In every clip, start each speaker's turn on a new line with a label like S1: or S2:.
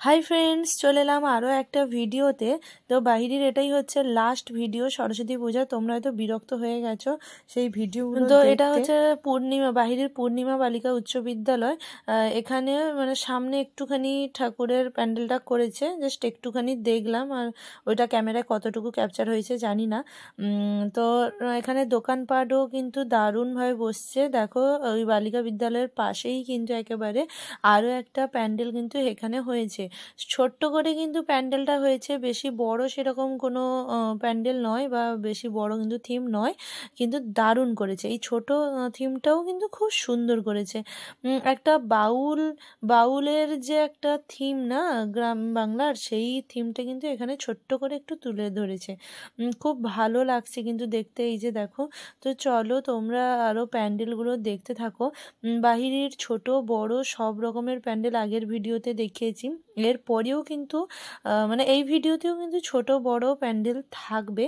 S1: Hi friends, চলে এলাম আরও একটা ভিডিওতে। তো বাহিরের এটাই হচ্ছে লাস্ট ভিডিও সরস্বতী পূজা। তোমরা হয়তো বিরক্ত হয়ে গেছো সেই ভিডিওগুলো তো দেখতে। এটা হচ্ছে পূর্ণিমা, বাহিরের পূর্ণিমা বালিকা উচ্চ বিদ্যালয়। এখানে মানে সামনে একটুখানি ঠাকুরের প্যান্ডেলটা করেছে, জাস্ট একটুখানি দেখলাম। আর ওইটা ক্যামেরায় কতটুকু ক্যাপচার হয়েছে জানি না। তো এখানে দোকানপাটও কিন্তু দারুণভাবে বসছে। দেখো, ওই বালিকা বিদ্যালয়ের পাশেই কিন্তু একেবারে আরও একটা প্যান্ডেল কিন্তু এখানে হয়েছে। ছোট্ট করে কিন্তু প্যান্ডেলটা হয়েছে, বেশি বড় সেরকম কোনো প্যান্ডেল নয়, বা বেশি বড় কিন্তু থিম নয়, কিন্তু দারুণ করেছে। এই ছোট থিমটাও কিন্তু খুব সুন্দর করেছে। একটা বাউলের যে একটা থিম না গ্রাম বাংলার, সেই থিমটা কিন্তু এখানে ছোট্ট করে একটু তুলে ধরেছে। খুব ভালো লাগছে কিন্তু দেখতে। এই যে দেখো, তো চলো তোমরা আরও প্যান্ডেলগুলো দেখতে থাকো। বাহিরের ছোট বড় সব রকমের প্যান্ডেল আগের ভিডিওতে দেখিয়েছি। এরপরেও কিন্তু মানে এই ভিডিওতেও কিন্তু ছোট বড় প্যান্ডেল থাকবে,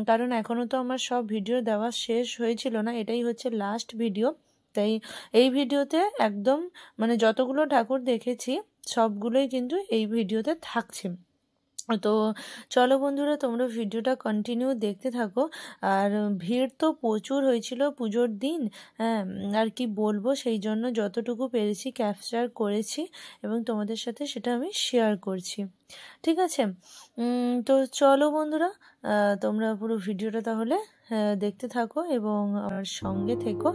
S1: কারণ এখনও তো আমার সব ভিডিও দেওয়া শেষ হয়েছিল না, এটাই হচ্ছে লাস্ট ভিডিও। তাই এই ভিডিওতে একদম মানে যতগুলো ঠাকুর দেখেছি সবগুলোই কিন্তু এই ভিডিওতে থাকছে। তো চলো বন্ধুরা, তোমরা ভিডিওটা কন্টিনিউ দেখতে থাকো। আর ভিড় তো প্রচুর হয়েছিল পুজোর দিন। হ্যাঁ, আর কি বলবো, সেই জন্য যতটুকু পেরেছি ক্যাপচার করেছি এবং তোমাদের সাথে সেটা আমি শেয়ার করছি। ঠিক আছে, তো চলো বন্ধুরা, তোমরা পুরো ভিডিওটা তাহলে দেখতে থাকো এবং আমার সঙ্গে থেকো।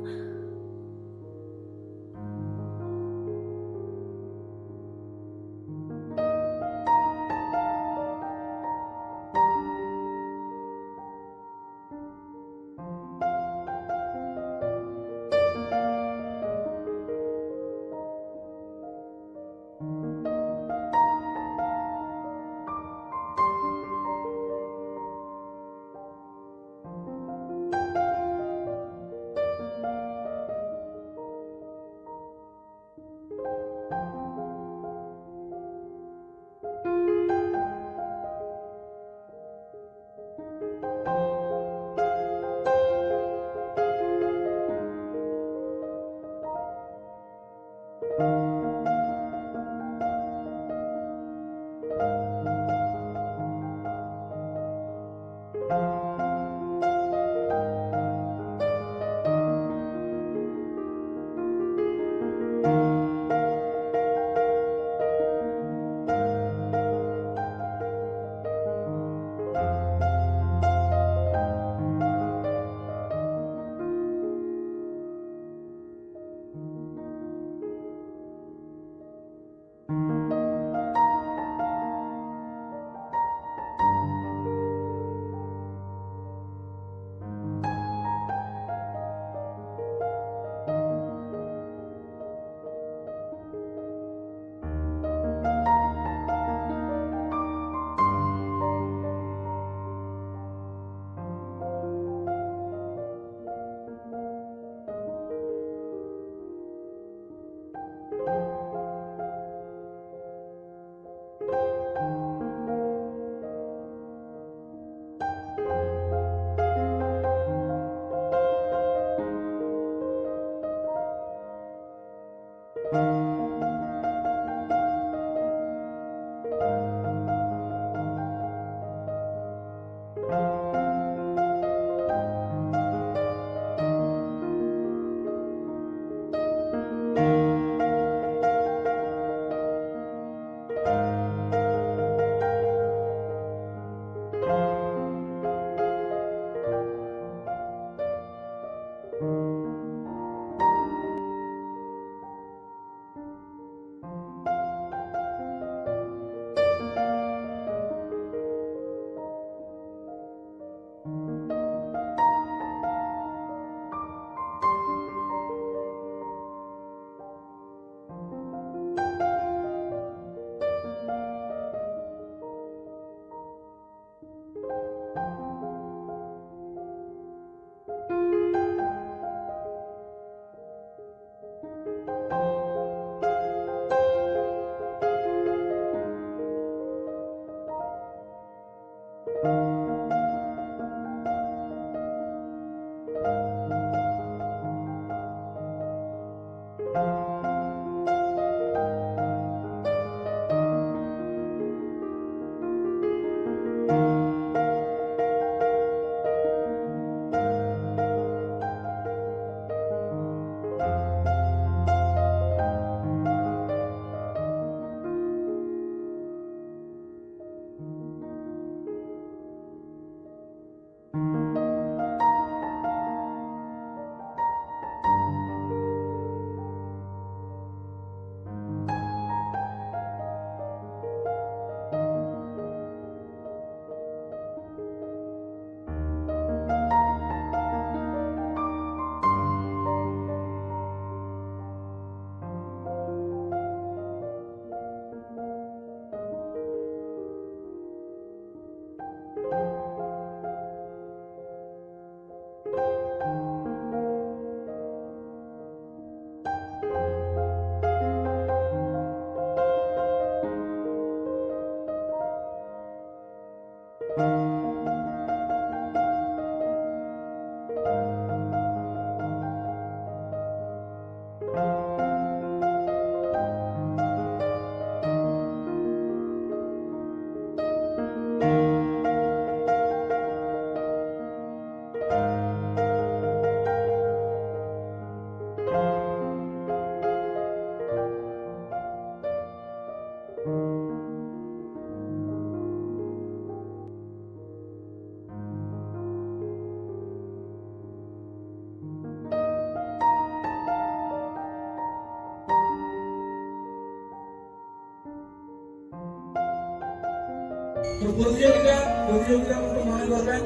S2: তো প্রতিযোগিতার মতো মনে করবেন,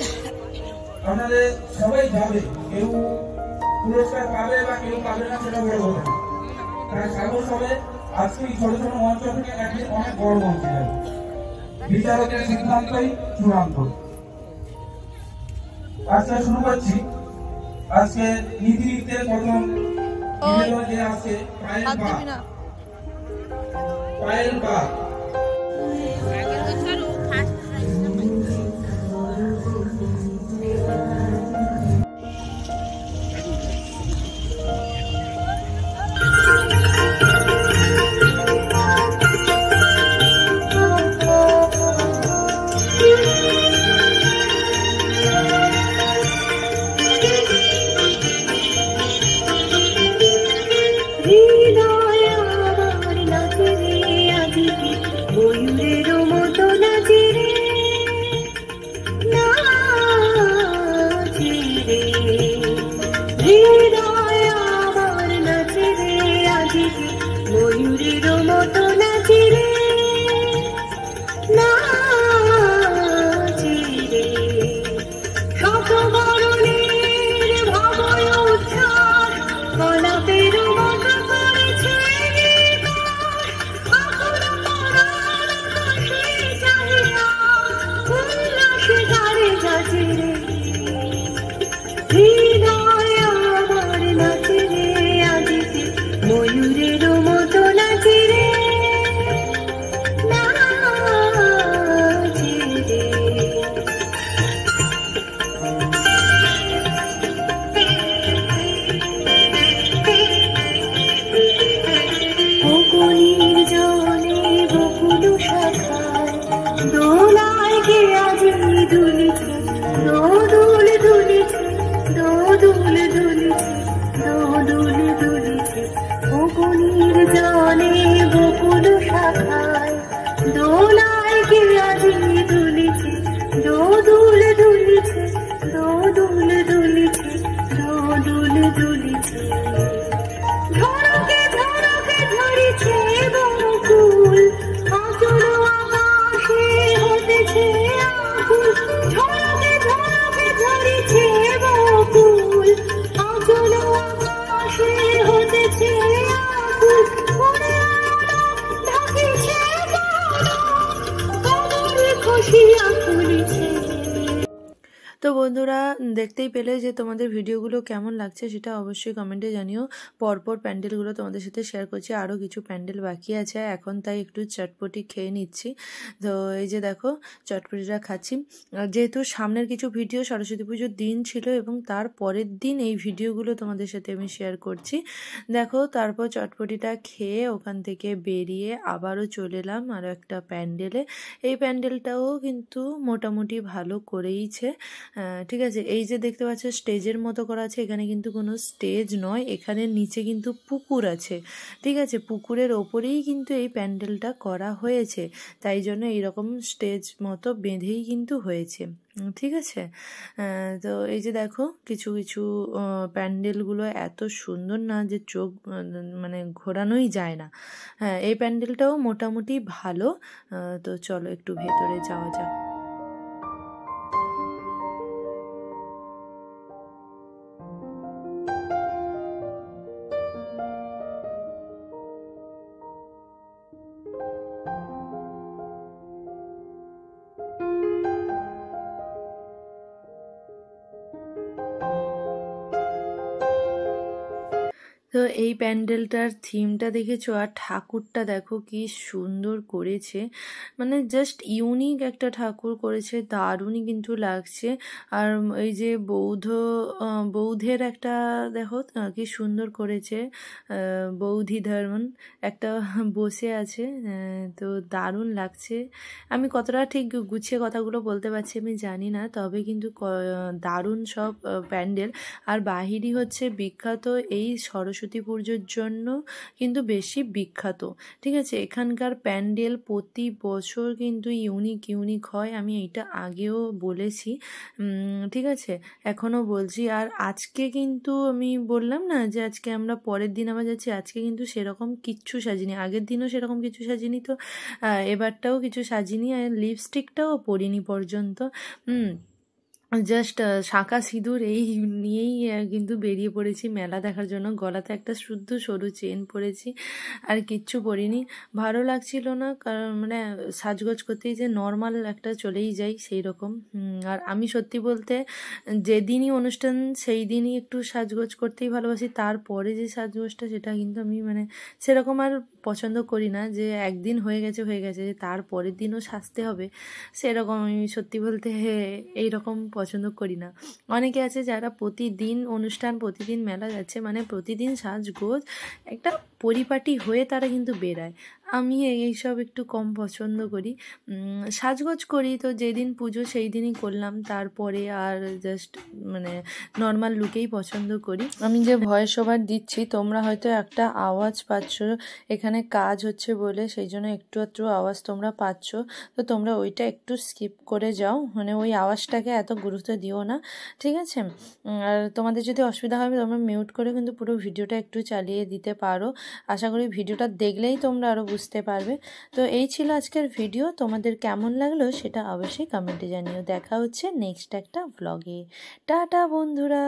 S2: আপনাদের সবাই যাবে, কেউ পুরস্কার পাবে বা কেউ পাবে না সেটা বড় কথা না। তাই সাহস হবে আজকে এই ছোট ছোট মঞ্চ থেকে একদিন অনেক বড় মঞ্চে যাবে। বিচারকের সিদ্ধান্তই চূড়ান্ত। আজকে শুরু করছি। আজকে নীতি নৃত্যের প্রথম যে আছে পায়েল পা।
S1: তো বন্ধুরা দেখতেই পেলে যে তোমাদের ভিডিওগুলো কেমন লাগছে সেটা অবশ্যই কমেন্টে জানিও। পরপর প্যান্ডেলগুলো তোমাদের সাথে শেয়ার করছি, আরও কিছু প্যান্ডেল বাকি আছে এখন, তাই একটু চটপটি খেয়ে নিচ্ছি। তো এই যে দেখো চটপটিটা খাচ্ছি, যেহেতু সামনের কিছু ভিডিও সরস্বতী পুজোর দিন ছিল এবং তার পরের দিন এই ভিডিওগুলো তোমাদের সাথে আমি শেয়ার করছি। দেখো তারপর চটপটিটা খেয়ে ওখান থেকে বেরিয়ে আবারও চলে এলাম আরও একটা প্যান্ডেলে। এই প্যান্ডেলটাও কিন্তু মোটামুটি ভালো করেইছে, ঠিক আছে। এই যে দেখতে পাচ্ছ স্টেজের মতো করা আছে, এখানে কিন্তু কোনো স্টেজ নয়, এখানে নিচে কিন্তু পুকুর আছে, ঠিক আছে। পুকুরের ওপরেই কিন্তু এই প্যান্ডেলটা করা হয়েছে, তাই জন্য এইরকম স্টেজ মতো বেঁধেই কিন্তু হয়েছে, ঠিক আছে। তো এই যে দেখো কিছু কিছু প্যান্ডেলগুলো এত সুন্দর না যে চোখ মানে ঘোরানোই যায় না। হ্যাঁ, এই প্যান্ডেলটাও মোটামুটি ভালো। তো চলো একটু ভেতরে যাওয়া যাক। তো এই প্যান্ডেলটার থিমটা দেখেছো, আর ঠাকুরটা দেখো কি সুন্দর করেছে, মানে জাস্ট ইউনিক একটা ঠাকুর করেছে, দারুণই কিন্তু লাগছে। আর এই যে বৌদ্ধের একটা দেখো কি সুন্দর করেছে, বৌদ্ধি ধর্ম একটা বসে আছে, তো দারুণ লাগছে। আমি কতটা ঠিক গুছিয়ে কথাগুলো বলতে পারছি আমি জানি না, তবে কিন্তু দারুণ সব প্যান্ডেল। আর বাহিরই হচ্ছে বিখ্যাত এই সরস্বতী সরস্বতী পুজোর জন্য কিন্তু বেশি বিখ্যাত। ঠিক আছে, এখানকার প্যান্ডেল প্রতি বছর কিন্তু ইউনিক হয়, আমি এইটা আগেও বলেছি। ঠিক আছে, এখনও বলছি। আর আজকে কিন্তু আমি বললাম না যে আজকে আমরা পরের দিন আবার যাচ্ছি, আজকে কিন্তু সেরকম কিচ্ছু সাজিনি, আগের দিনও সেরকম কিছু সাজিনি, তো এবারটাও কিছু সাজিনি, আর লিপস্টিকটাও পরিনি পর্যন্ত। জাস্ট শাঁখা সিঁদুর এই নিয়েই কিন্তু বেরিয়ে পড়েছি মেলা দেখার জন্য। গলাতে একটা শুদ্ধ সরু চেন পরেছি, আর কিচ্ছু পরিনি, ভালো লাগছিল না, কারণ মানে সাজগোজ করতেই যে নর্মাল একটা চলেই যাই সেই রকম। আর আমি সত্যি বলতে যেদিনই অনুষ্ঠান সেই দিনই একটু সাজগোজ করতেই ভালোবাসি, তারপরে যে সাজগোজটা সেটা কিন্তু আমি মানে সেরকম আর পছন্দ করি না, যে একদিন হয়ে গেছে যে তারপরের দিনও সাজতে হবে, সেরকম আমি সত্যি বলতে এইরকম পছন্দ করি না। অনেকে আছে যারা প্রতিদিন অনুষ্ঠান, প্রতিদিন মেলা যাচ্ছে, মানে প্রতিদিন সাজগোজ একটা পরিপাটি হয়ে তারা কিন্তু বেরায়। আমি এইসব একটু কম পছন্দ করি, সাজগোজ করি তো যেদিন পুজো সেই দিনই করলাম, তারপরে আর জাস্ট মানে নর্মাল লুকেই পছন্দ করি। আমি যে ভয়েস ওভার দিচ্ছি তোমরা হয়তো একটা আওয়াজ পাচ্ছ, এখানে কাজ হচ্ছে বলে সেই জন্য একটু আওয়াজ তোমরা পাচ্ছ, তো তোমরা ওইটা একটু স্কিপ করে যাও, মানে ওই আওয়াজটাকে এত গুরুত্ব দিও না, ঠিক আছে। আর তোমাদের যদি অসুবিধা হবে তোমরা মিউট করে কিন্তু পুরো ভিডিওটা একটু চালিয়ে দিতে পারো, আশা করি ভিডিওটা দেখলেই তোমরা আরও বুঝতে পারবে। তো এই ছিল আজকের ভিডিও, তোমাদের কেমন লাগলো সেটা অবশ্যই কমেন্টে জানিও। দেখা হচ্ছে নেক্সট একটা ব্লগে। টাটা বন্ধুরা।